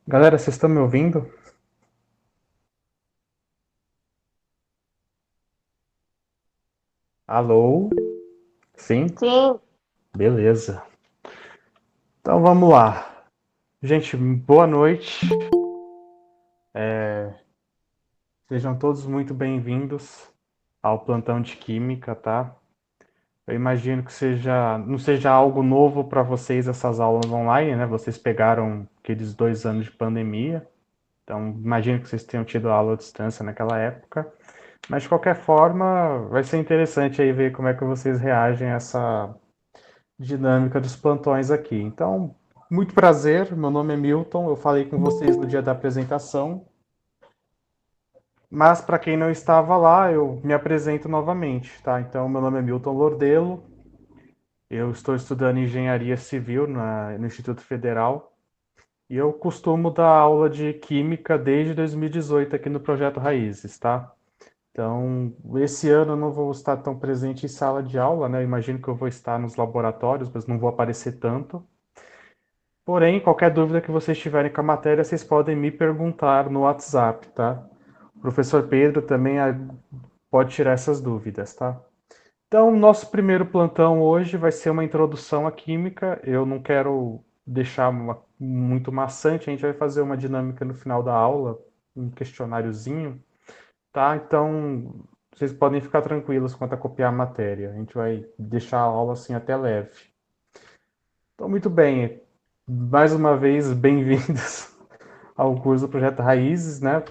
Galera, vocês estão me ouvindo? Alô? Sim? Sim, Beleza. Então vamos lá. Gente, boa noite. Sejam todos muito bem-vindos ao plantão de Química, tá? Eu imagino que não seja algo novo para vocês essas aulas online, né? Vocês pegaram aqueles 2 anos de pandemia, então imagino que vocês tenham tido aula à distância naquela época. Mas de qualquer forma, vai ser interessante aí ver como é que vocês reagem a essa dinâmica dos plantões aqui. Então, muito prazer, meu nome é Milton, eu falei com vocês no dia da apresentação, mas para quem não estava lá, eu me apresento novamente, tá? Então, meu nome é Milton Lordelo, eu estou estudando engenharia civil no Instituto Federal e eu costumo dar aula de química desde 2018 aqui no Projeto Raízes, tá? Então, esse ano eu não vou estar tão presente em sala de aula, né? Eu imagino que eu vou estar nos laboratórios, mas não vou aparecer tanto. Porém, qualquer dúvida que vocês tiverem com a matéria, vocês podem me perguntar no WhatsApp, tá? O professor Pedro também pode tirar essas dúvidas, tá? Então, nosso primeiro plantão hoje vai ser uma introdução à química. Eu não quero deixar muito maçante, a gente vai fazer uma dinâmica no final da aula, um questionáriozinho, tá? Então, vocês podem ficar tranquilos quanto a copiar a matéria. A gente vai deixar a aula assim até leve. Então, muito bem. Mais uma vez, bem-vindos ao curso do Projeto Raízes, né?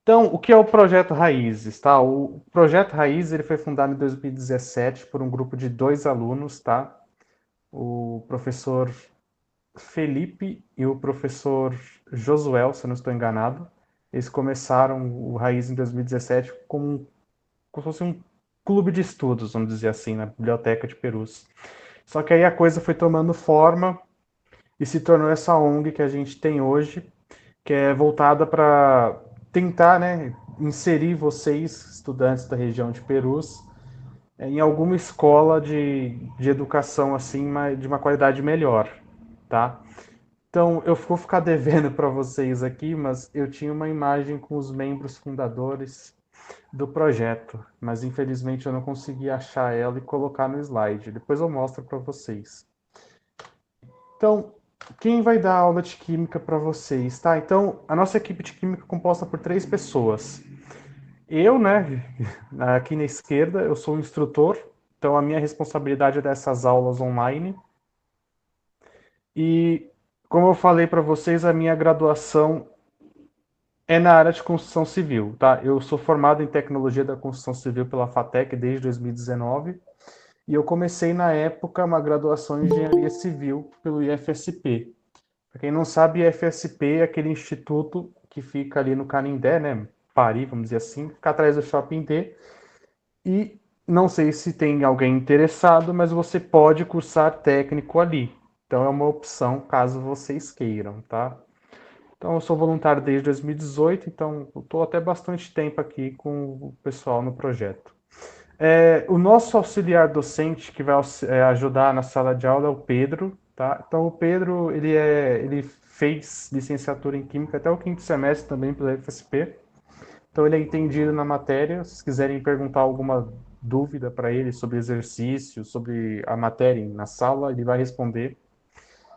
Então, o que é o Projeto Raízes, tá? O Projeto Raízes ele foi fundado em 2017 por um grupo de 2 alunos, tá? O professor Felipe e o professor Josuel, se eu não estou enganado. Eles começaram o Raiz em 2017 como se fosse um clube de estudos, vamos dizer assim, na Biblioteca de Perus. Só que aí a coisa foi tomando forma e se tornou essa ONG que a gente tem hoje, que é voltada para tentar, né, inserir vocês, estudantes da região de Perus, em alguma escola de educação assim, de uma qualidade melhor, tá? Então, eu vou ficar devendo para vocês aqui, mas eu tinha uma imagem com os membros fundadores do projeto, mas infelizmente eu não consegui achar ela e colocar no slide. Depois eu mostro para vocês. Então, quem vai dar aula de química para vocês, tá? Então, a nossa equipe de química é composta por 3 pessoas. Eu, né, aqui na esquerda, eu sou o instrutor, então a minha responsabilidade é dessas aulas online. E, como eu falei para vocês, a minha graduação é na área de construção civil, tá? Eu sou formado em tecnologia da construção civil pela FATEC desde 2019 e eu comecei na época uma graduação em engenharia civil pelo IFSP. Para quem não sabe, IFSP é aquele instituto que fica ali no Canindé, né? Paris, vamos dizer assim, fica atrás do Shopping D. E não sei se tem alguém interessado, mas você pode cursar técnico ali. Então é uma opção caso vocês queiram, tá? Então eu sou voluntário desde 2018, então estou até bastante tempo aqui com o pessoal no projeto. O nosso auxiliar docente que vai ajudar na sala de aula é o Pedro, tá? Então o Pedro ele fez licenciatura em Química até o quinto semestre também pela FSP. Então ele é entendido na matéria. Se quiserem perguntar alguma dúvida para ele sobre exercício, sobre a matéria na sala, ele vai responder.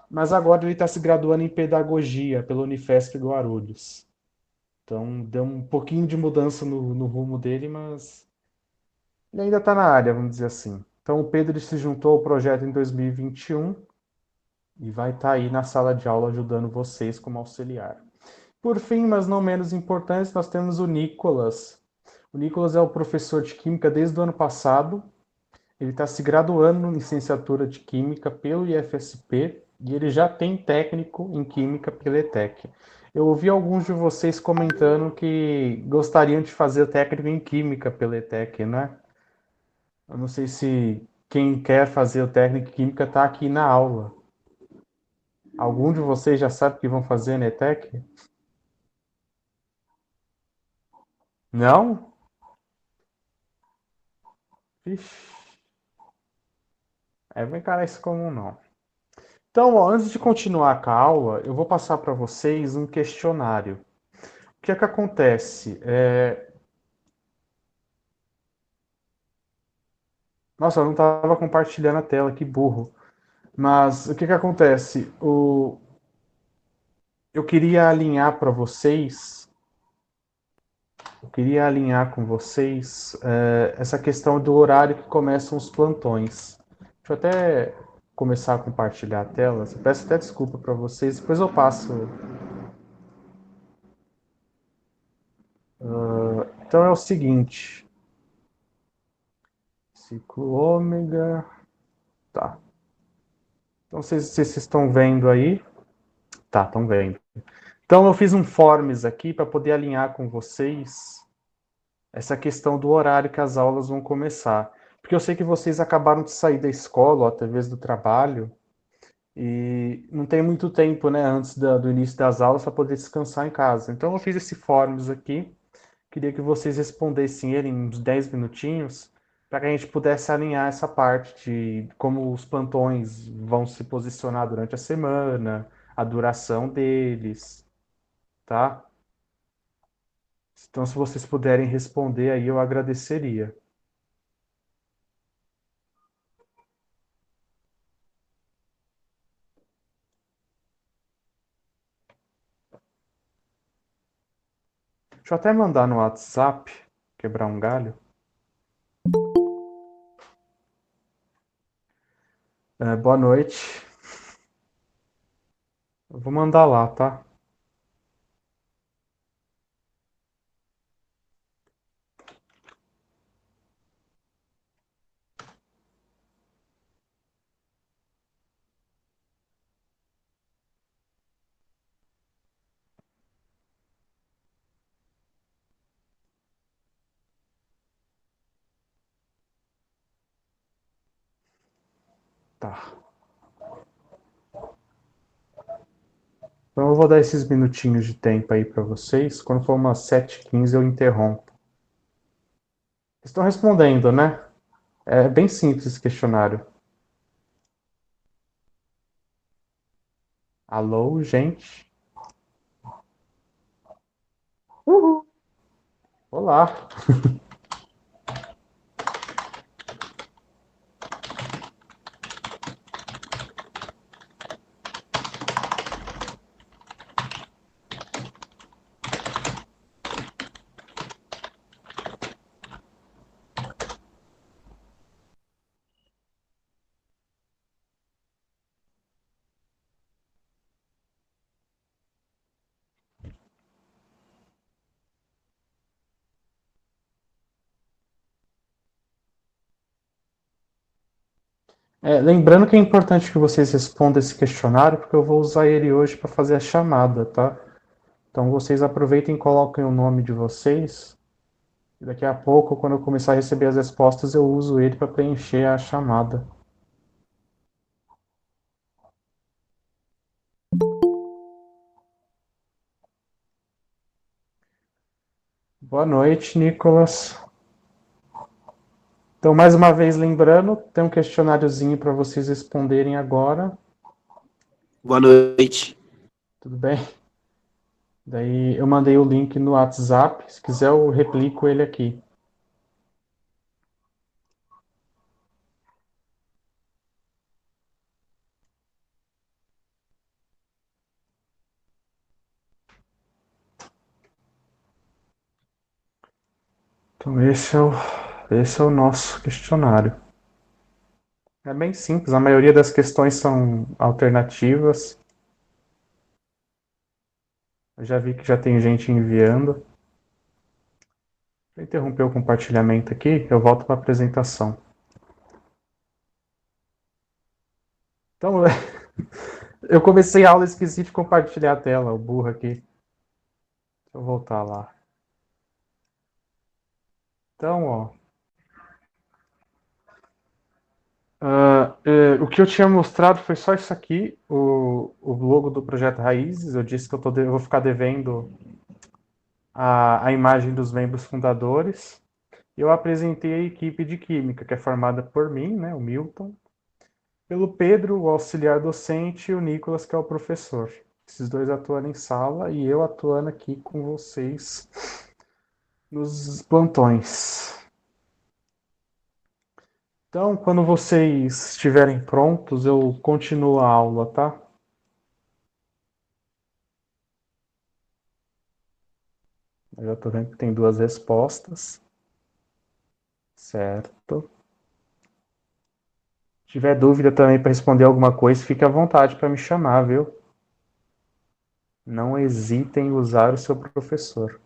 Mas agora ele está se graduando em pedagogia pela Unifesp Guarulhos. Então deu um pouquinho de mudança no rumo dele, mas ele ainda está na área, vamos dizer assim. Então o Pedro se juntou ao projeto em 2021 e vai estar aí na sala de aula ajudando vocês como auxiliar. Por fim, mas não menos importante, nós temos o Nicolas. O Nicolas é o professor de Química desde o ano passado. Ele está se graduando em licenciatura de Química pelo IFSP e ele já tem técnico em Química pela ETEC. Eu ouvi alguns de vocês comentando que gostariam de fazer o técnico em Química pela ETEC, né? Eu não sei se quem quer fazer o técnico em Química está aqui na aula. Algum de vocês já sabe o que vão fazer na ETEC? Não? Ixi, vou encarar isso como um não. Então, ó, antes de continuar com a aula, eu vou passar para vocês um questionário. O que é que acontece? Nossa, eu não estava compartilhando a tela, que burro. Mas o que é que acontece? Eu queria alinhar para vocês, eu queria alinhar com vocês essa questão do horário que começam os plantões. Deixa eu até começar a compartilhar a tela. Eu peço até desculpa para vocês, depois eu passo. Então é o seguinte, ciclo ômega, tá. Então vocês estão vendo aí? Tá, estão vendo. Então eu fiz um forms aqui para poder alinhar com vocês essa questão do horário que as aulas vão começar. Porque eu sei que vocês acabaram de sair da escola, ou até mesmo do trabalho, e não tem muito tempo, né, antes do início das aulas para poder descansar em casa. Então eu fiz esse forms aqui, queria que vocês respondessem ele em uns 10 minutinhos, para que a gente pudesse alinhar essa parte de como os plantões vão se posicionar durante a semana, a duração deles, tá? Então, se vocês puderem responder aí, eu agradeceria. Deixa eu até mandar no WhatsApp, quebrar um galho. Boa noite. Eu vou mandar lá, tá? Tá. Então eu vou dar esses minutinhos de tempo aí para vocês. Quando for umas 7h15 eu interrompo. Estão respondendo, né? É bem simples esse questionário. Alô, gente? Uhul. Olá. Lembrando que é importante que vocês respondam esse questionário, porque eu vou usar ele hoje para fazer a chamada, tá? Então vocês aproveitem e coloquem o nome de vocês. E daqui a pouco, quando eu começar a receber as respostas, eu uso ele para preencher a chamada. Boa noite, Nicolas. Então, mais uma vez, lembrando, tem um questionáriozinho para vocês responderem agora. Boa noite. Tudo bem? Daí eu mandei o link no WhatsApp. Se quiser, eu replico ele aqui. Então, esse é o nosso questionário. É bem simples, a maioria das questões são alternativas. Eu já vi que já tem gente enviando. Vou interromper o compartilhamento aqui, eu volto para a apresentação. Então, eu comecei a aula e esqueci de compartilhar a tela, o burro aqui. Deixa eu voltar lá. Então, ó. O que eu tinha mostrado foi só isso aqui, o logo do Projeto Raízes. Eu disse que eu vou ficar devendo a imagem dos membros fundadores. Eu apresentei a equipe de química, que é formada por mim, né, o Milton, Pelo Pedro, o auxiliar docente, e o Nicolas, que é o professor. Esses dois atuando em sala e eu atuando aqui com vocês nos plantões. Então, quando vocês estiverem prontos, eu continuo a aula, tá? Eu já estou vendo que tem duas respostas. Certo. Se tiver dúvida também para responder alguma coisa, fique à vontade para me chamar, viu? Não hesitem em usar o seu professor.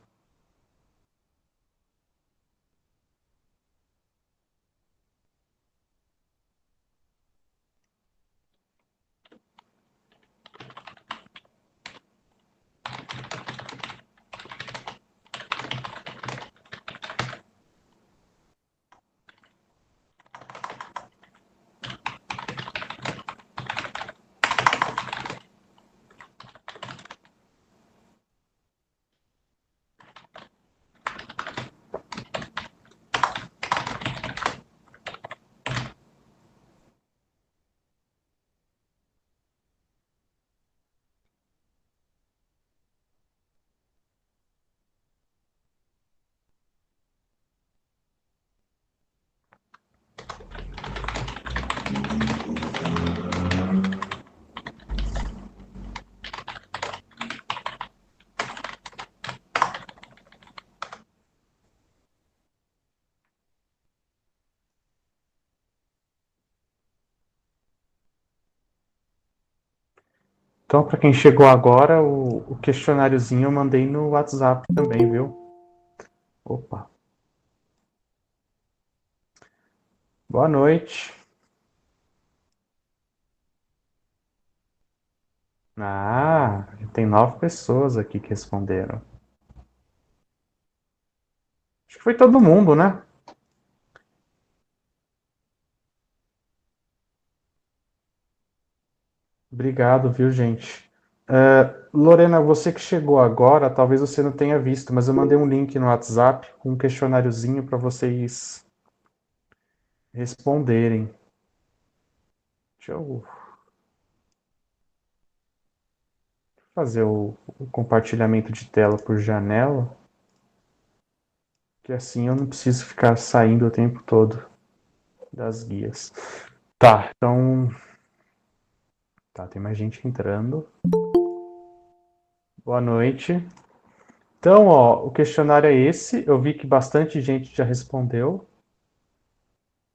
Então, para quem chegou agora, o questionáriozinho eu mandei no WhatsApp também, viu? Opa. Boa noite. Ah, tem 9 pessoas aqui que responderam. Acho que foi todo mundo, né? Obrigado, viu, gente? Lorena, você que chegou agora, talvez você não tenha visto, mas eu mandei um link no WhatsApp com um questionáriozinho para vocês responderem. Deixa eu fazer o compartilhamento de tela por janela, que assim eu não preciso ficar saindo o tempo todo das guias. Tá, então. Tá, tem mais gente entrando. Boa noite. Então, ó, o questionário é esse. Eu vi que bastante gente já respondeu.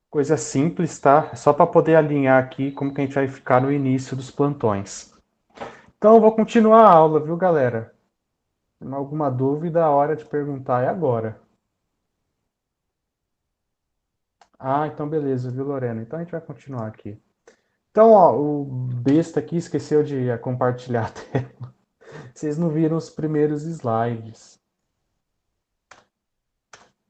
Coisa simples, tá? É só para poder alinhar aqui como que a gente vai ficar no início dos plantões. Então, eu vou continuar a aula, viu, galera? Se tem alguma dúvida, a hora de perguntar é agora. Ah, então beleza, viu, Lorena? Então a gente vai continuar aqui. Então, ó, o besta aqui esqueceu de compartilhar a tela. Vocês não viram os primeiros slides.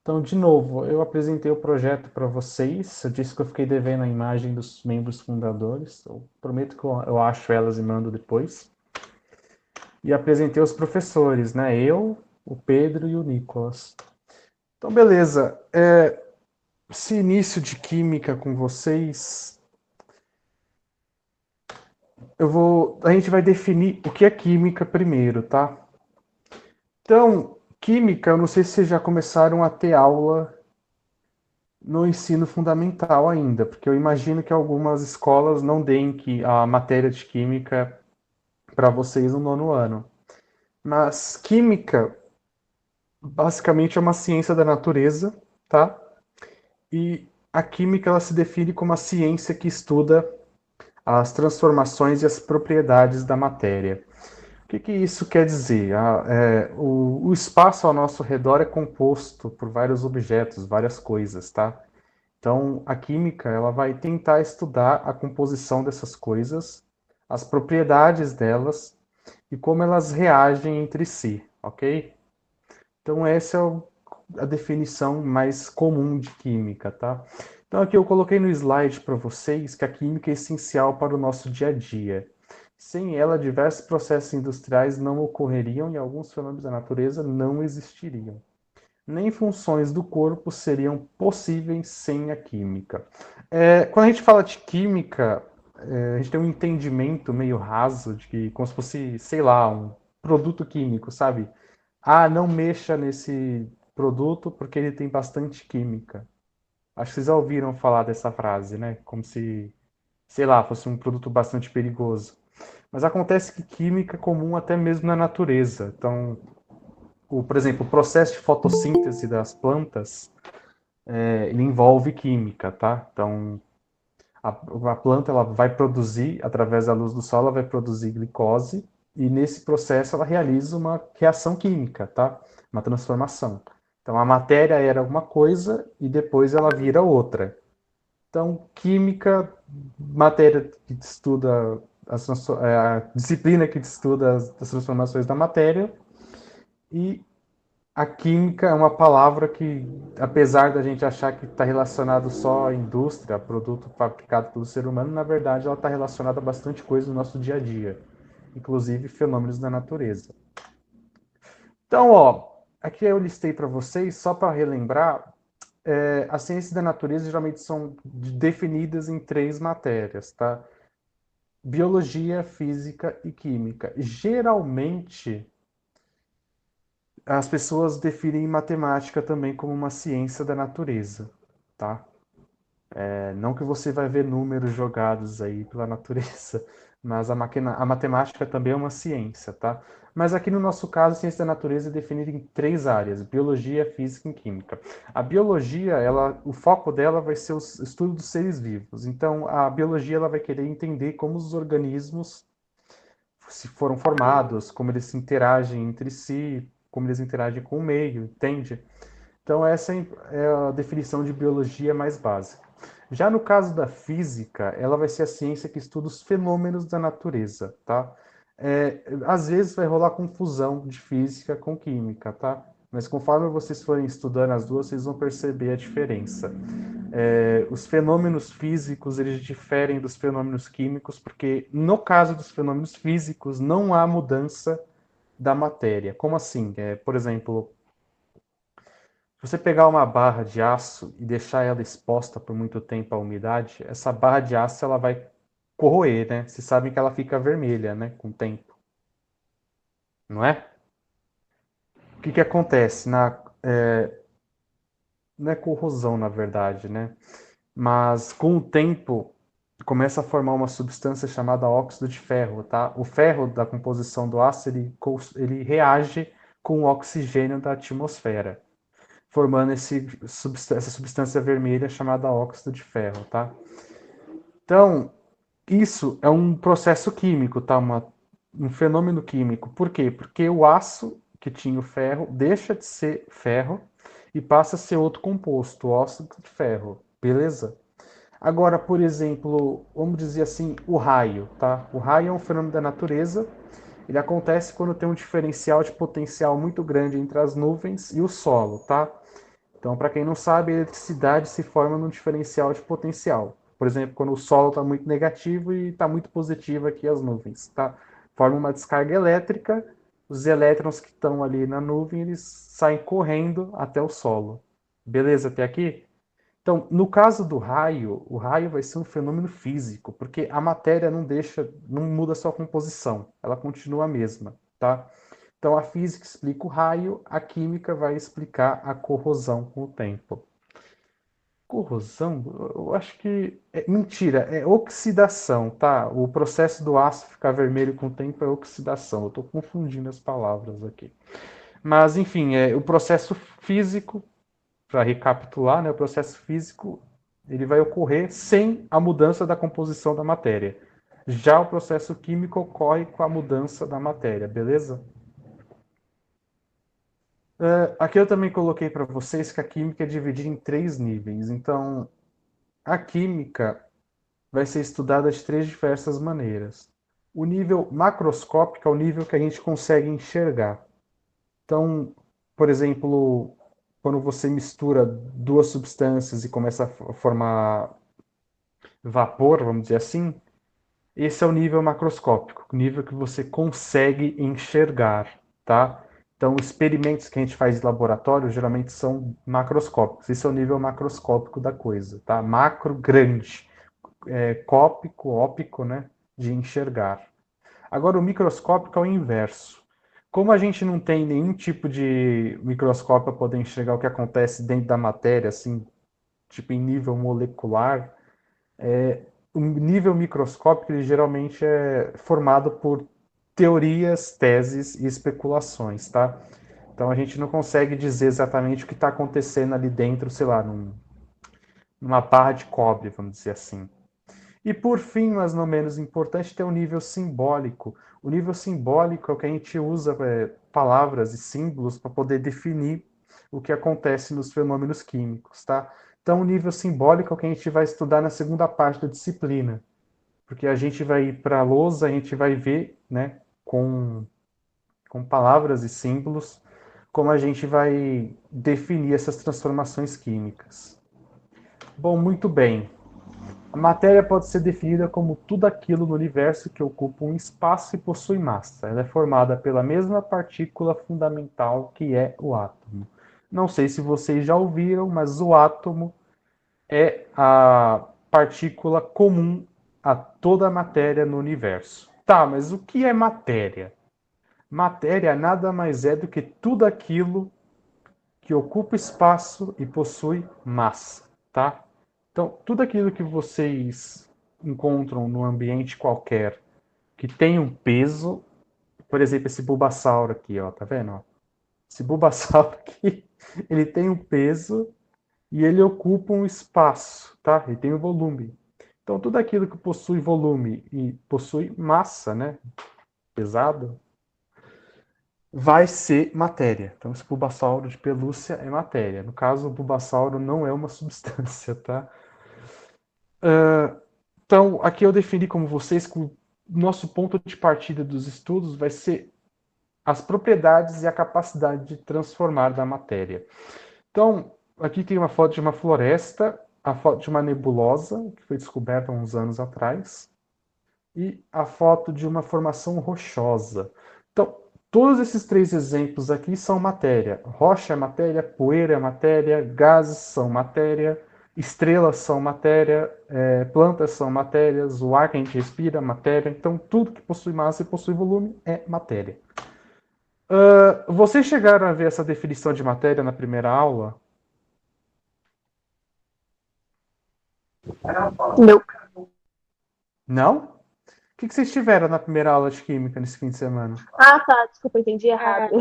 Então, de novo, eu apresentei o projeto para vocês. Eu disse que eu fiquei devendo a imagem dos membros fundadores. Eu prometo que eu acho elas e mando depois. E apresentei os professores, né? Eu, o Pedro e o Nicolas. Então, beleza. Esse início de química com vocês, a gente vai definir o que é química primeiro, tá? Então, química, eu não sei se vocês já começaram a ter aula no ensino fundamental ainda, porque eu imagino que algumas escolas não deem a matéria de química para vocês no nono ano. Mas química, basicamente, é uma ciência da natureza, tá? E a química ela se define como a ciência que estuda as transformações e as propriedades da matéria. O que isso quer dizer? O espaço ao nosso redor é composto por vários objetos, várias coisas, tá? Então, a química ela vai tentar estudar a composição dessas coisas, as propriedades delas e como elas reagem entre si, ok? Então, essa é a definição mais comum de química, tá? Então, aqui eu coloquei no slide para vocês que a química é essencial para o nosso dia a dia. Sem ela, diversos processos industriais não ocorreriam e alguns fenômenos da natureza não existiriam. Nem funções do corpo seriam possíveis sem a química. Quando a gente fala de química, a gente tem um entendimento meio raso de que, como se fosse, sei lá, um produto químico, sabe? Ah, não mexa nesse produto porque ele tem bastante química. Acho que vocês já ouviram falar dessa frase, né? Como se, sei lá, fosse um produto bastante perigoso. Mas acontece que química é comum até mesmo na natureza. Então, por exemplo, o processo de fotossíntese das plantas, ele envolve química, tá? Então, a planta ela vai produzir, através da luz do sol, ela vai produzir glicose, e nesse processo ela realiza uma reação química, tá? Uma transformação. Então, a matéria era uma coisa e depois ela vira outra. Então, química, matéria que estuda a disciplina que estuda as transformações da matéria, e a química é uma palavra que, apesar da gente achar que está relacionado só à indústria, a produto fabricado pelo ser humano, na verdade ela está relacionada a bastante coisa no nosso dia a dia, inclusive fenômenos da natureza. Então, aqui eu listei para vocês, só para relembrar, as ciências da natureza geralmente são definidas em três matérias, tá? Biologia, física e química. Geralmente, as pessoas definem matemática também como uma ciência da natureza, tá? Não que você vai ver números jogados aí pela natureza, mas a matemática também é uma ciência, tá? Mas aqui no nosso caso, a ciência da natureza é definida em três áreas: biologia, física e química. A biologia, o foco dela vai ser o estudo dos seres vivos. Então, a biologia ela vai querer entender como os organismos se foram formados, como eles interagem entre si, como eles interagem com o meio, entende? Então, essa é a definição de biologia mais básica. Já no caso da física, ela vai ser a ciência que estuda os fenômenos da natureza, tá? Às vezes vai rolar confusão de física com química, tá? Mas conforme vocês forem estudando as duas, vocês vão perceber a diferença. Os fenômenos físicos, eles diferem dos fenômenos químicos, porque no caso dos fenômenos físicos, não há mudança da matéria. Como assim? Por exemplo, se você pegar uma barra de aço e deixar ela exposta por muito tempo à umidade, essa barra de aço ela vai corroer, né? Vocês sabem que ela fica vermelha, né? Com o tempo, não é? O que que acontece? Não é corrosão, na verdade, né? Mas com o tempo começa a formar uma substância chamada óxido de ferro, tá? O ferro da composição do aço ele reage com o oxigênio da atmosfera, formando essa substância vermelha chamada óxido de ferro, tá? Então, isso é um processo químico, tá? Um fenômeno químico. Por quê? Porque o aço que tinha o ferro deixa de ser ferro e passa a ser outro composto, o óxido de ferro, beleza? Agora, por exemplo, vamos dizer assim, o raio, tá? O raio é um fenômeno da natureza. Ele acontece quando tem um diferencial de potencial muito grande entre as nuvens e o solo, tá? Então, para quem não sabe, a eletricidade se forma num diferencial de potencial. Por exemplo, quando o solo está muito negativo e está muito positivo aqui as nuvens, tá? Forma uma descarga elétrica, os elétrons que estão ali na nuvem, eles saem correndo até o solo. Beleza até aqui? Então, no caso do raio, o raio vai ser um fenômeno físico, porque a matéria não muda sua composição, ela continua a mesma, tá? Então, a física explica o raio, a química vai explicar a corrosão com o tempo. Corrosão? Eu acho que mentira, é oxidação, tá? O processo do aço ficar vermelho com o tempo é oxidação. Eu estou confundindo as palavras aqui. Mas, enfim, o processo físico, para recapitular, né, o processo físico ele vai ocorrer sem a mudança da composição da matéria. Já o processo químico ocorre com a mudança da matéria, beleza? Aqui eu também coloquei para vocês que a química é dividida em três níveis. Então, a química vai ser estudada de três diversas maneiras. O nível macroscópico é o nível que a gente consegue enxergar. Então, por exemplo, quando você mistura duas substâncias e começa a formar vapor, vamos dizer assim, esse é o nível macroscópico, o nível que você consegue enxergar, tá? Então, experimentos que a gente faz em laboratório geralmente são macroscópicos. Esse é o nível macroscópico da coisa, tá? Macro, grande. cópico, óptico, né, de enxergar. Agora, o microscópico é o inverso. Como a gente não tem nenhum tipo de microscópio para poder enxergar o que acontece dentro da matéria, assim, tipo em nível molecular, o nível microscópico ele geralmente é formado por teorias, teses e especulações, tá? Então a gente não consegue dizer exatamente o que está acontecendo ali dentro, sei lá, numa barra de cobre, vamos dizer assim. E por fim, mas não menos importante, tem o nível simbólico. O nível simbólico é o que a gente usa palavras e símbolos para poder definir o que acontece nos fenômenos químicos, tá? Então, o nível simbólico é o que a gente vai estudar na segunda parte da disciplina, porque a gente vai ir para a lousa, a gente vai ver, né, com palavras e símbolos, como a gente vai definir essas transformações químicas. Bom, muito bem. A matéria pode ser definida como tudo aquilo no universo que ocupa um espaço e possui massa. Ela é formada pela mesma partícula fundamental que é o átomo. Não sei se vocês já ouviram, mas o átomo é a partícula comum a toda a matéria no universo. Tá, mas o que é matéria? Matéria nada mais é do que tudo aquilo que ocupa espaço e possui massa, tá? Então, tudo aquilo que vocês encontram no ambiente qualquer que tem um peso, por exemplo, esse bulbasauro aqui, ó, tá vendo? Esse bulbasauro aqui, ele tem um peso e ele ocupa um espaço, tá? Ele tem um volume. Então, tudo aquilo que possui volume e possui massa, né? Pesado, vai ser matéria. Então, esse bulbasauro de pelúcia é matéria. No caso, o bulbasauro não é uma substância, tá? Então, aqui eu defini como vocês que o nosso ponto de partida dos estudos vai ser as propriedades e a capacidade de transformar da matéria. Então, aqui tem uma foto de uma floresta, a foto de uma nebulosa, que foi descoberta há uns anos atrás, e a foto de uma formação rochosa. Então, todos esses três exemplos aqui são matéria. Rocha é matéria, poeira é matéria, gases são matéria, estrelas são matéria, plantas são matérias, o ar que a gente respira é matéria. Então, tudo que possui massa e possui volume é matéria. Vocês chegaram a ver essa definição de matéria na primeira aula? Não. Não? O que vocês tiveram na primeira aula de química nesse fim de semana? Ah, tá. Desculpa, entendi errado.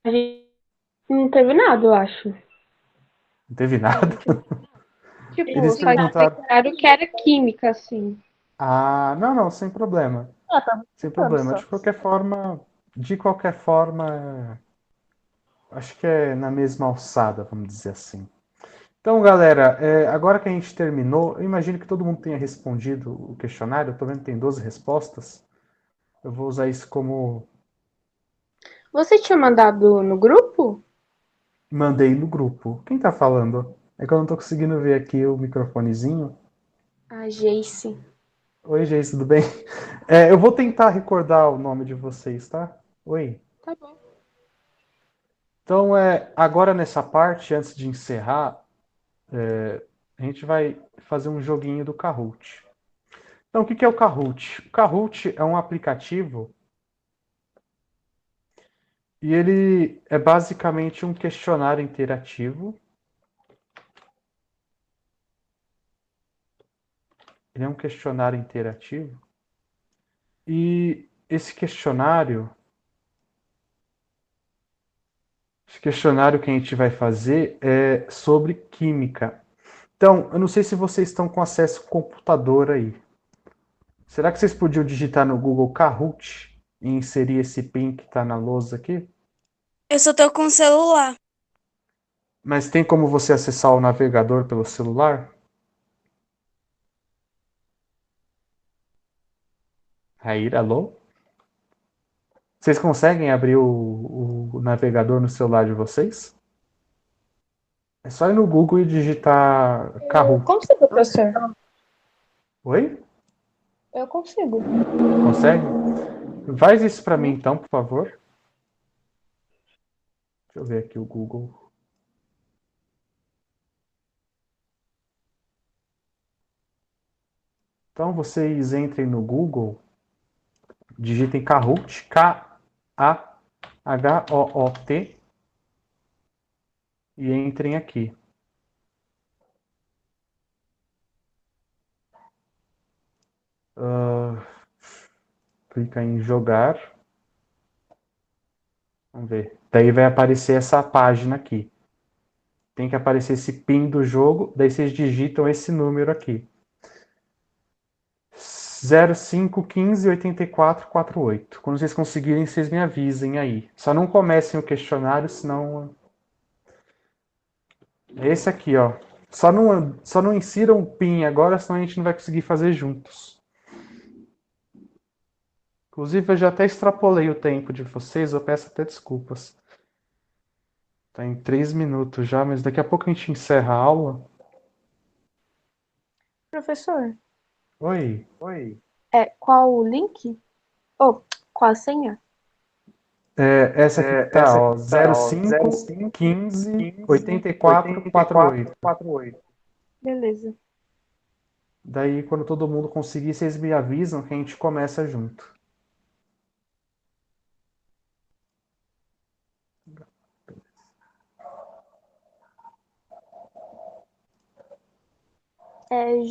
A gente não teve nada, eu acho. Não teve nada? Tipo, Eles só perguntaram. explicaram que era química, assim. Ah, não, não, sem problema. Ah, tá. Sem problema. Só. De qualquer forma, acho que é na mesma alçada, vamos dizer assim. Então, galera, agora que a gente terminou, eu imagino que todo mundo tenha respondido o questionário. Eu estou vendo que tem 12 respostas. Eu vou usar isso como Você tinha mandado no grupo? mandei no grupo. Quem está falando? É que eu não estou conseguindo ver aqui o microfonezinho. A Jace. Oi, gente, tudo bem? Eu vou tentar recordar o nome de vocês, tá? Oi. Tá bom. Então, agora nessa parte, antes de encerrar, a gente vai fazer um joguinho do Kahoot. Então, o que é o Kahoot? O Kahoot é um aplicativo e ele é basicamente um questionário interativo. Ele é um questionário interativo. E esse questionário que a gente vai fazer é sobre química. Então, eu não sei se vocês estão com acesso ao computador aí. Será que vocês podiam digitar no Google Kahoot e inserir esse PIN que está na lousa aqui? Eu só tô com o celular. Mas tem como você acessar o navegador pelo celular? Raíra, alô? Vocês conseguem abrir o navegador no celular de vocês? É só ir no Google e digitar Kahoot. Consigo, professor. Oi? Eu consigo. Consegue? Faz isso para mim então, por favor. Deixa eu ver aqui o Google. Então vocês entrem no Google, digitem Kahoot, K-A-H-O-O-T, e entrem aqui. Clica em jogar. Vamos ver. Daí vai aparecer essa página aqui. Tem que aparecer esse PIN do jogo, daí vocês digitam esse número aqui. 05158448. Quando vocês conseguirem, vocês me avisem aí. Só não comecem o questionário, senão... É esse aqui, ó. Só não insiram o PIN agora, senão a gente não vai conseguir fazer juntos. Inclusive, eu já até extrapolei o tempo de vocês, eu peço até desculpas. Tá em 3 minutos já, mas daqui a pouco a gente encerra a aula. Professor, Oi. qual o link? Oh, qual a senha? Essa aqui que tá, ó, 05158448. Beleza. Daí, quando todo mundo conseguir, vocês me avisam que a gente começa junto.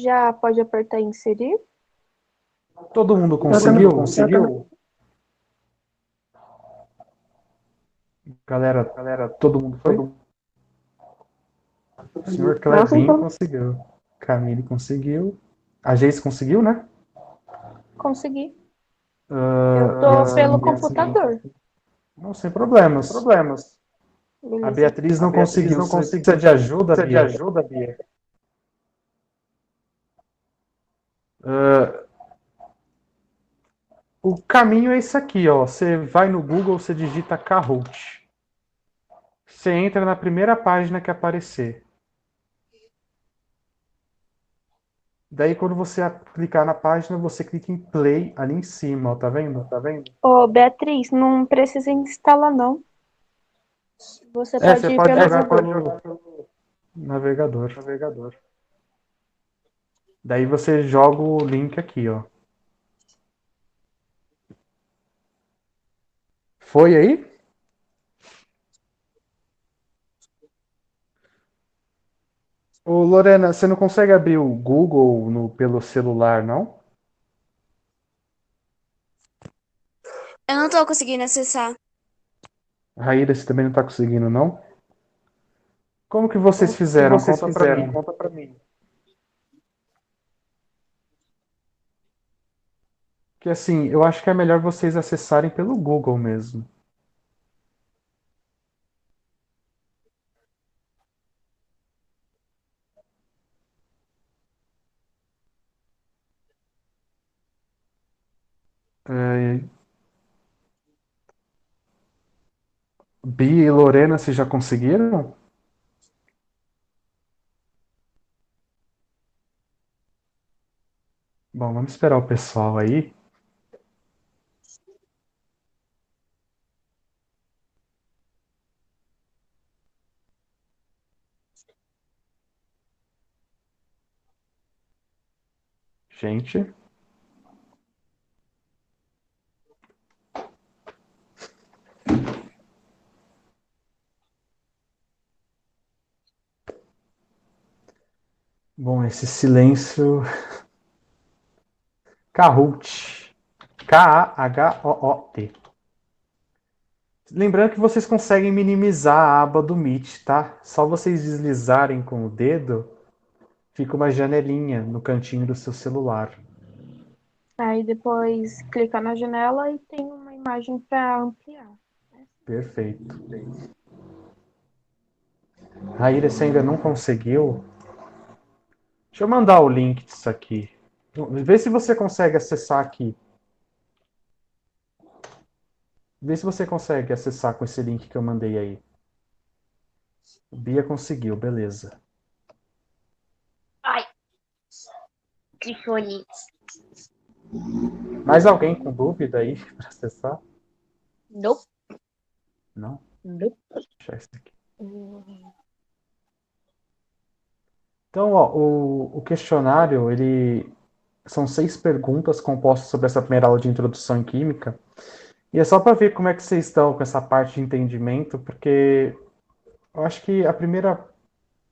Já pode apertar em inserir? Todo mundo conseguiu? Galera, todo mundo foi? O senhor Clebinho conseguiu. Camille conseguiu. A Geis conseguiu, né? Consegui. Ah, Eu tô pelo computador. Não, sem problemas. A Beleza. Beatriz não conseguiu. Você precisa de ajuda, Bia? O caminho é esse aqui, ó. Você vai no Google, você digita Kahoot. Você entra na primeira página que aparecer. Daí, quando você clicar na página, você clica em play ali em cima, ó. Tá vendo? Ô, Beatriz, não precisa instalar, não. Você pode Você ir pode pelo jogar Google. pelo navegador. Daí você joga o link aqui, ó. Foi aí? Ô, Lorena, você não consegue abrir o Google pelo celular, não? Eu não tô conseguindo acessar. Raíra, você também não tá conseguindo, não? Como que vocês fizeram? Conta pra mim. Que assim, eu acho que é melhor vocês acessarem pelo Google mesmo. É, Bia e Lorena, vocês já conseguiram? Bom, vamos esperar o pessoal aí. Gente. Bom, esse silêncio. Kahoot. Kahoot. Lembrando que vocês conseguem minimizar a aba do Meet, tá? Só vocês deslizarem com o dedo, fica uma janelinha no cantinho do seu celular. Aí depois clica na janela e tem uma imagem para ampliar. Perfeito. Raíra, você ainda não conseguiu? Deixa eu mandar o link disso aqui. Vê se você consegue acessar aqui. Vê se você consegue acessar com esse link que eu mandei aí. Bia conseguiu, beleza. Ai, trifone. Mais alguém com dúvida aí para acessar? Nope. Não? Nope. Vou deixar isso aqui. Então, ó, o questionário, ele São 6 perguntas compostas sobre essa primeira aula de introdução em química. E é só para ver como é que vocês estão com essa parte de entendimento, porque eu acho que a primeira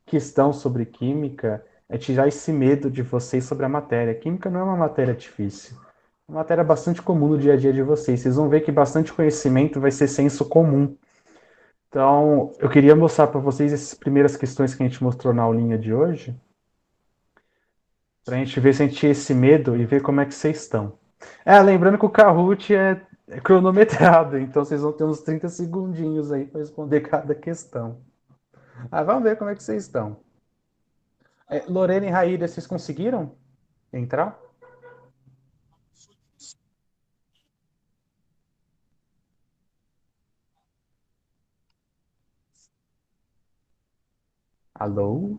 questão sobre química é tirar esse medo de vocês sobre a matéria. Química não é uma matéria difícil. É uma matéria bastante comum no dia a dia de vocês. Vocês vão ver que bastante conhecimento vai ser senso comum. Então, eu queria mostrar para vocês essas primeiras questões que a gente mostrou na aulinha de hoje, para a gente ver se a gente tinha esse medo e ver como é que vocês estão. Lembrando que o Kahoot é cronometrado, então vocês vão ter uns 30 segundinhos aí para responder cada questão. Vamos ver como é que vocês estão. Lorena e Raíra, vocês conseguiram entrar? Alô?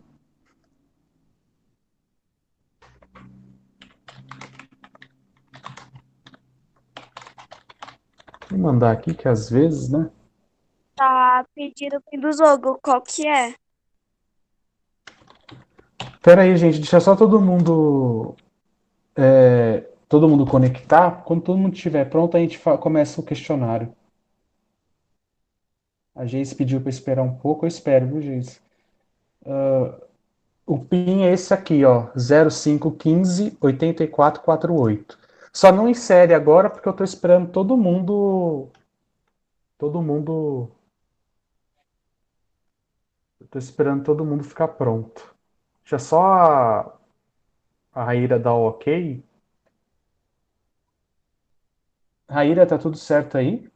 Vou mandar aqui que às vezes, né? Tá pedindo o fim do jogo, qual que é? Pera aí, gente, deixa só todo mundo conectar. Quando todo mundo estiver pronto, a gente começa o questionário. A Geis pediu para esperar um pouco, eu espero, viu, Geis? O PIN é esse aqui, ó, 0515-8448. Só não insere agora porque eu estou esperando todo mundo. Eu tô esperando todo mundo ficar pronto. Deixa só a Raíra dar o ok. Raíra, tá tudo certo aí?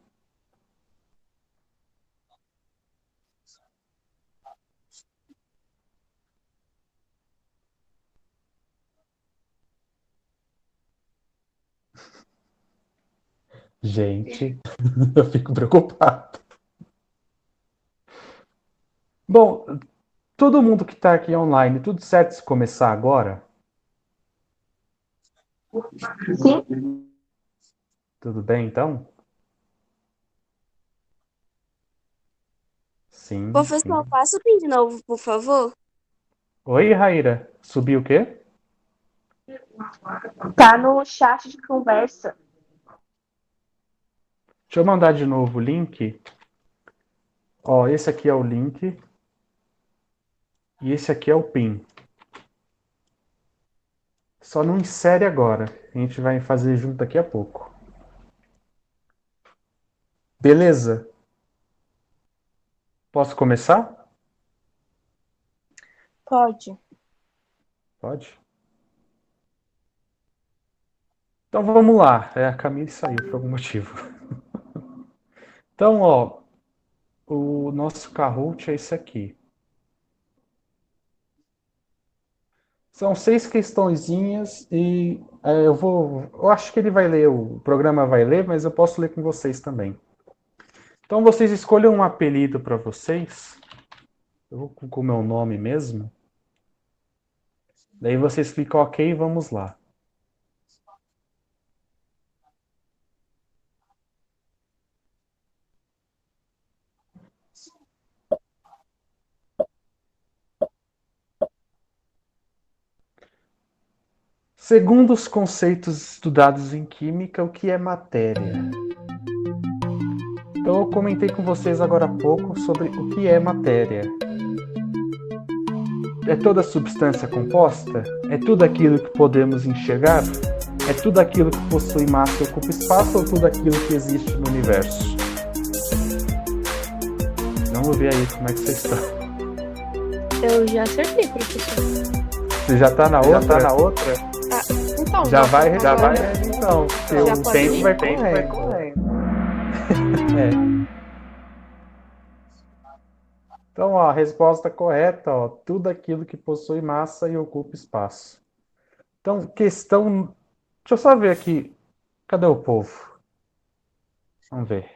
Gente, eu fico preocupado. Bom, todo mundo que está aqui online, tudo certo se começar agora? Sim. Tudo bem, então? Sim. Professor, passa o PIN de novo, por favor. Oi, Raíra. Subiu o quê? Tá no chat de conversa. Deixa eu mandar de novo o link. Ó, esse aqui é o link. E esse aqui é o PIN. Só não insere agora. A gente vai fazer junto daqui a pouco. Beleza? Posso começar? Pode. Pode? Então vamos lá. A Camille saiu por algum motivo. Então, ó, o nosso Kahoot é esse aqui. São 6 questõezinhas e eu acho que ele vai ler, o programa vai ler, mas eu posso ler com vocês também. Então vocês escolham um apelido para vocês. Eu vou com o meu nome mesmo. Daí vocês clicam OK e vamos lá. Segundo os conceitos estudados em química, o que é matéria? Então eu comentei com vocês agora há pouco sobre o que é matéria. É toda substância composta? É tudo aquilo que podemos enxergar? É tudo aquilo que possui massa e ocupa espaço ou tudo aquilo que existe no universo? Vamos ver aí como é que vocês estão. Eu já acertei, professor. Você já tá na outra? Então, Já vai então. Porque Já o pode tempo ir? vai correndo. Então, ó, a resposta correta, ó, tudo aquilo que possui massa e ocupa espaço. Então, questão... Deixa eu só ver aqui. Cadê o povo? Vamos ver.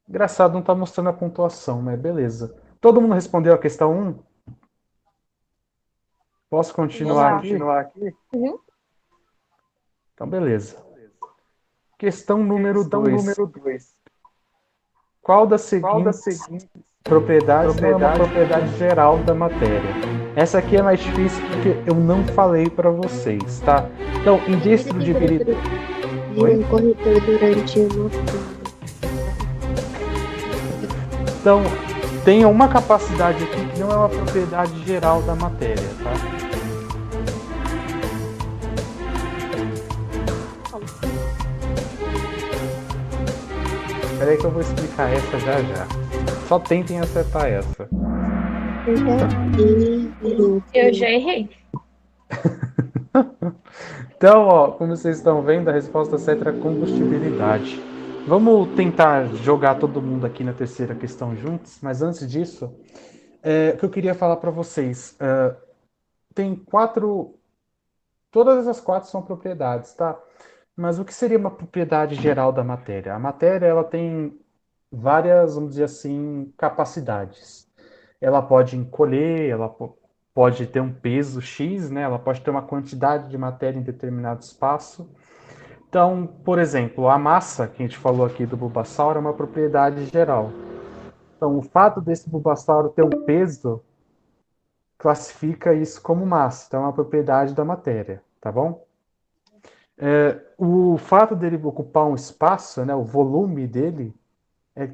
Engraçado, não está mostrando a pontuação, mas beleza. Todo mundo respondeu a questão 1? Posso continuar aqui? Uhum. Então, beleza. Questão número 2. Qual das seguintes propriedades é uma propriedade geral da matéria? Essa aqui é mais difícil porque eu não falei para vocês, tá? Então, indestrutibilidade. Oi? Um corretor durante uma prova. Então, tem uma capacidade aqui que não é uma propriedade geral da matéria, tá? Espera aí que eu vou explicar essa já já. Só tentem acertar essa. Verdadeiro. Eu já errei. Então, ó, como vocês estão vendo, a resposta certa é combustibilidade. Vamos tentar jogar todo mundo aqui na terceira questão juntos, mas antes disso, o que eu queria falar para vocês. Tem quatro. Todas essas quatro são propriedades, tá? Mas o que seria uma propriedade geral da matéria? A matéria ela tem várias, vamos dizer assim, capacidades. Ela pode encolher, ela pode ter um peso X, né? Ela pode ter uma quantidade de matéria em determinado espaço. Então, por exemplo, a massa que a gente falou aqui do Bulbasauro é uma propriedade geral. Então, o fato desse Bulbasauro ter um peso classifica isso como massa. Então, é uma propriedade da matéria, tá bom? O fato dele ocupar um espaço, né, o volume dele,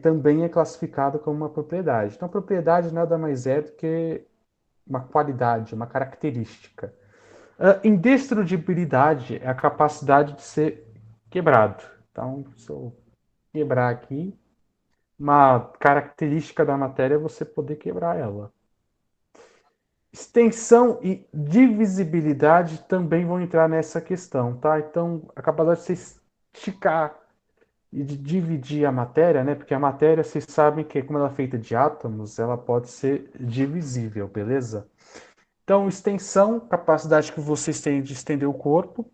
também é classificado como uma propriedade. Então, propriedade nada mais é do que uma qualidade, uma característica. Indestrutibilidade é a capacidade de ser quebrado. Então, se eu quebrar aqui, uma característica da matéria é você poder quebrar ela. Extensão e divisibilidade também vão entrar nessa questão, tá? Então, a capacidade de você esticar e de dividir a matéria, né? Porque a matéria, vocês sabem que, como ela é feita de átomos, ela pode ser divisível, beleza? Então, extensão, capacidade que vocês têm de estender o corpo,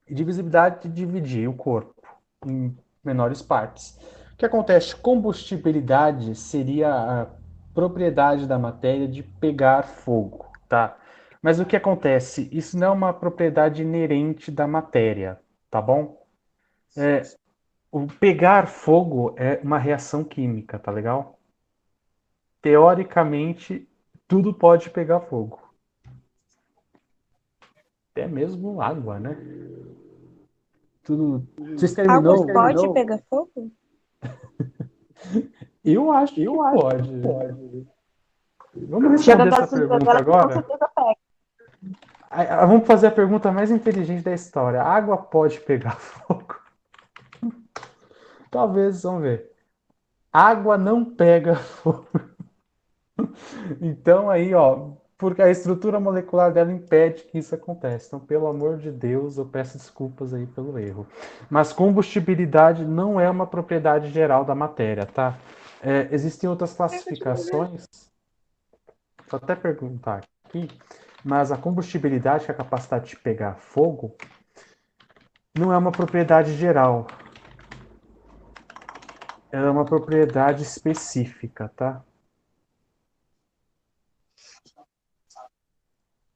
e divisibilidade de dividir o corpo em menores partes. O que acontece? Combustibilidade seria a propriedade da matéria de pegar fogo, tá? Mas o que acontece? Isso não é uma propriedade inerente da matéria, tá bom? O pegar fogo é uma reação química, tá legal? Teoricamente, tudo pode pegar fogo. Até mesmo água, né? Tudo. Vocês terminou? Água pode pegar fogo? Eu acho que pode. Vamos responder essa pergunta agora? Vamos fazer a pergunta mais inteligente da história. A água pode pegar fogo? Talvez, vamos ver. Água não pega fogo. Então aí, ó, porque a estrutura molecular dela impede que isso aconteça. Então, pelo amor de Deus, eu peço desculpas aí pelo erro. Mas combustibilidade não é uma propriedade geral da matéria, tá? Existem outras classificações. Vou até perguntar aqui. Mas a combustibilidade, que é a capacidade de pegar fogo, não é uma propriedade geral. Ela é uma propriedade específica, tá?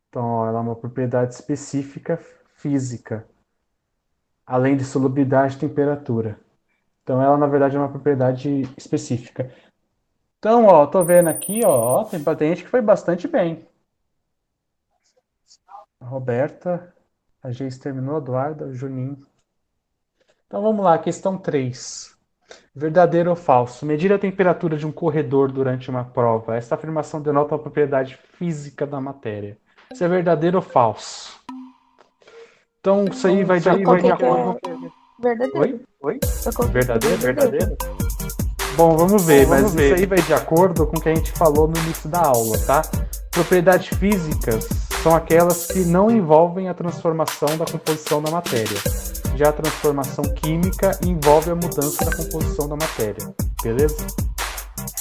Então, ela é uma propriedade específica física, além de solubilidade e temperatura. Então, ela, na verdade, é uma propriedade específica. Então, ó, tô vendo aqui, ó, tem gente que foi bastante bem. A Roberta, a Geis terminou, a Eduarda, o Juninho. Então, vamos lá, questão 3. Verdadeiro ou falso? Medir a temperatura de um corredor durante uma prova. Esta afirmação denota a propriedade física da matéria. Isso é verdadeiro ou falso? Então, isso aí vai de acordo com... Verdadeiro. Oi? Verdadeiro? Bom, vamos ver, mas isso aí vai de acordo com o que a gente falou no início da aula, tá? Propriedades físicas são aquelas que não envolvem a transformação da composição da matéria. Já a transformação química envolve a mudança da composição da matéria, beleza?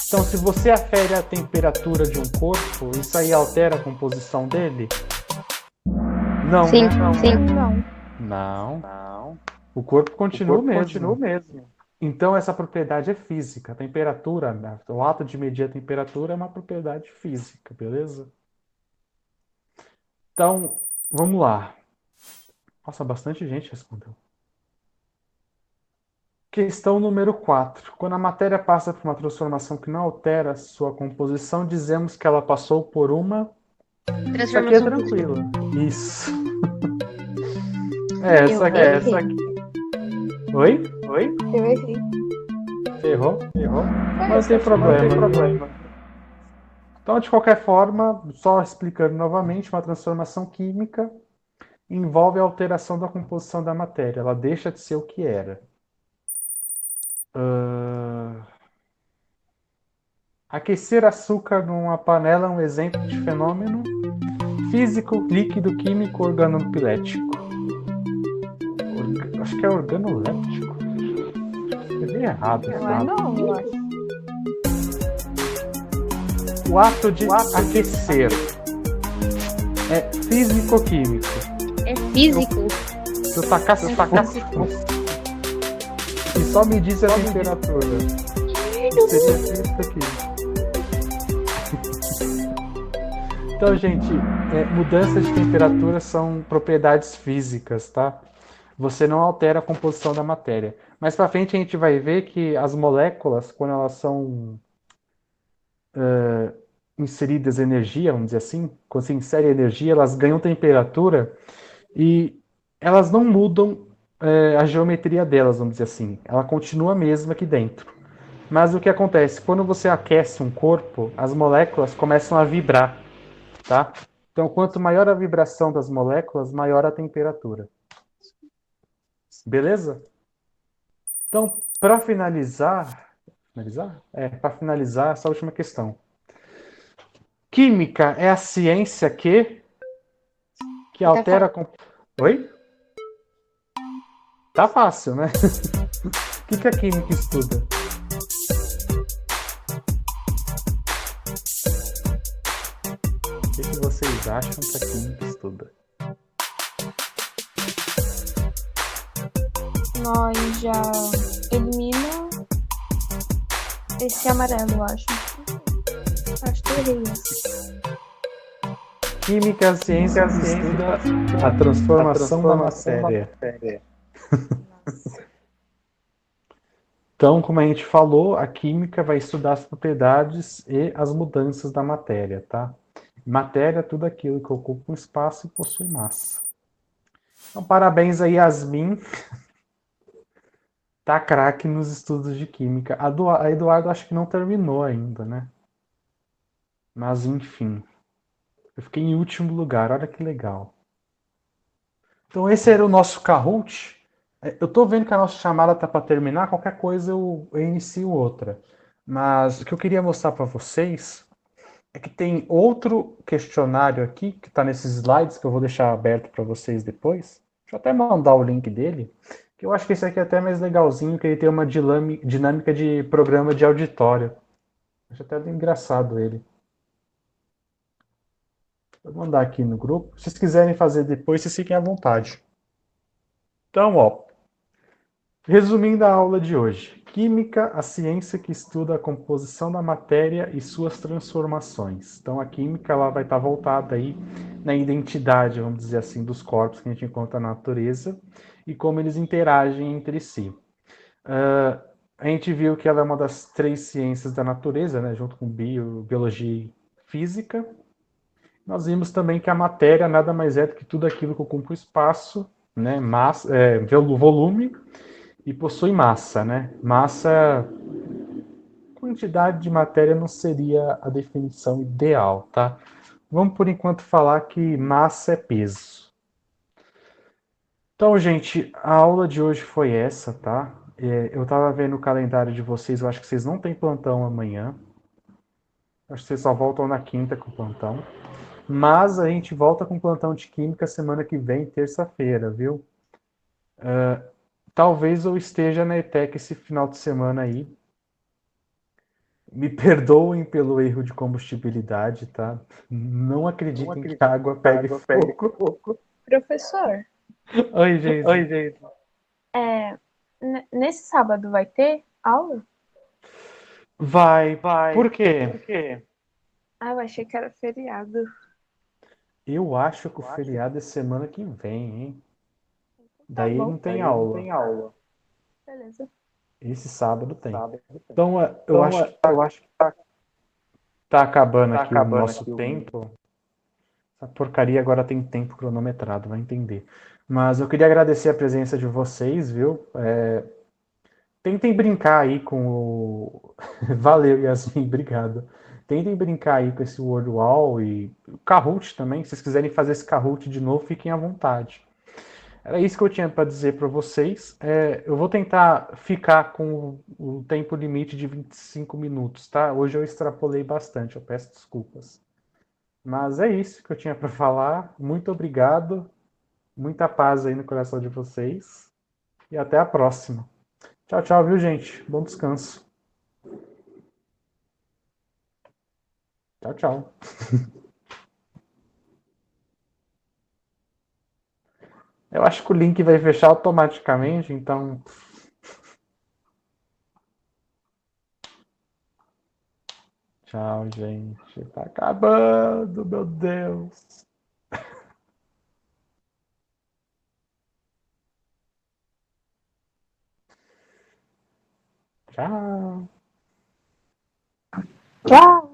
Então, se você afere a temperatura de um corpo, isso aí altera a composição dele? Não, Sim, né? sim. Não. O corpo continua o mesmo. Então, essa propriedade é física. A temperatura, né? O ato de medir a temperatura é uma propriedade física, beleza? Então, vamos lá. Nossa, bastante gente respondeu. Questão número 4. Quando a matéria passa por uma transformação que não altera sua composição, dizemos que ela passou por uma Isso aqui é Transformação tranquilo. Isso. Eu Essa aqui. Oi? Eu errei. Errou? Mas não tem problema. Então, de qualquer forma, só explicando novamente, uma transformação química envolve a alteração da composição da matéria. Ela deixa de ser o que era. Aquecer açúcar numa panela é um exemplo de fenômeno físico, líquido, químico, organopilético. Acho que é organoléptico. Escrevi errado. Não é não, eu acho. O ato de aquecer é físico-químico. é físico. Se eu tacasse e só me diz a temperatura, seria físico-químico. Então, gente, mudanças de temperatura são propriedades físicas, tá? Você não altera a composição da matéria. Mais para frente a gente vai ver que as moléculas, quando elas são inseridas energia, vamos dizer assim, quando se insere energia, elas ganham temperatura e elas não mudam a geometria delas, vamos dizer assim. Ela continua a mesma aqui dentro. Mas o que acontece? Quando você aquece um corpo, as moléculas começam a vibrar, tá? Então, quanto maior a vibração das moléculas, maior a temperatura. Beleza? Então, para finalizar essa última questão. Química é a ciência que altera a Oi? Tá fácil, né? O que a química estuda? O que vocês acham que a química estuda? Nós já elimina esse amarelo, eu acho. Acho que eu errei essa. Química é a ciência que estuda a transformação da matéria. Então, como a gente falou, a química vai estudar as propriedades e as mudanças da matéria, tá? Matéria é tudo aquilo que ocupa um espaço e possui massa. Então, parabéns a Yasmin. Tá craque nos estudos de química. A Eduardo acho que não terminou ainda, né? Mas, enfim. Eu fiquei em último lugar, olha que legal. Então, esse era o nosso Kahoot. Eu tô vendo que a nossa chamada tá para terminar, qualquer coisa eu inicio outra. Mas o que eu queria mostrar para vocês é que tem outro questionário aqui, que está nesses slides, que eu vou deixar aberto para vocês depois. Deixa eu até mandar o link dele, que eu acho que esse aqui é até mais legalzinho, que ele tem uma dinâmica de programa de auditório. Acho até engraçado ele. Vou mandar aqui no grupo. Se vocês quiserem fazer depois, vocês fiquem à vontade. Então, resumindo a aula de hoje. Química, a ciência que estuda a composição da matéria e suas transformações. Então, a química ela vai estar voltada aí na identidade, vamos dizer assim, dos corpos que a gente encontra na natureza e como eles interagem entre si. A gente viu que ela é uma das 3 ciências da natureza, né, junto com biologia e física. Nós vimos também que a matéria nada mais é do que tudo aquilo que ocupa o espaço, né, massa, volume, e possui massa, né? Massa, quantidade de matéria não seria a definição ideal, tá? Vamos por enquanto falar que massa é peso. Então, gente, a aula de hoje foi essa, tá? Eu tava vendo o calendário de vocês, eu acho que vocês não têm plantão amanhã. Acho que vocês só voltam na quinta com plantão. Mas a gente volta com plantão de química semana que vem, terça-feira, viu? Talvez eu esteja na ETEC esse final de semana aí. Me perdoem pelo erro de combustibilidade, tá? Não acreditem que a água pegue fogo. Professor, Oi, gente. nesse sábado vai ter aula? Vai. Por quê? Ah, eu achei que era feriado. Eu acho que o feriado é semana que vem, hein? Daí bom. não tem aula. Beleza. Esse sábado tem. Então, eu acho que tá acabando aqui o nosso tempo. Essa porcaria agora tem tempo cronometrado, vai entender. Mas eu queria agradecer a presença de vocês, viu? Tentem brincar aí com o. Valeu, Yasmin, obrigado. Tentem brincar aí com esse World Wall e o Kahoot também. Se vocês quiserem fazer esse Kahoot de novo, fiquem à vontade. Era isso que eu tinha para dizer para vocês. Eu vou tentar ficar com o tempo limite de 25 minutos, tá? Hoje eu extrapolei bastante, eu peço desculpas. Mas é isso que eu tinha para falar. Muito obrigado. Muita paz aí no coração de vocês. E até a próxima. Tchau, tchau, viu, gente? Bom descanso. Tchau, tchau. Eu acho que o link vai fechar automaticamente, então. Tchau, gente. Tá acabando, meu Deus. Tchau. Tchau!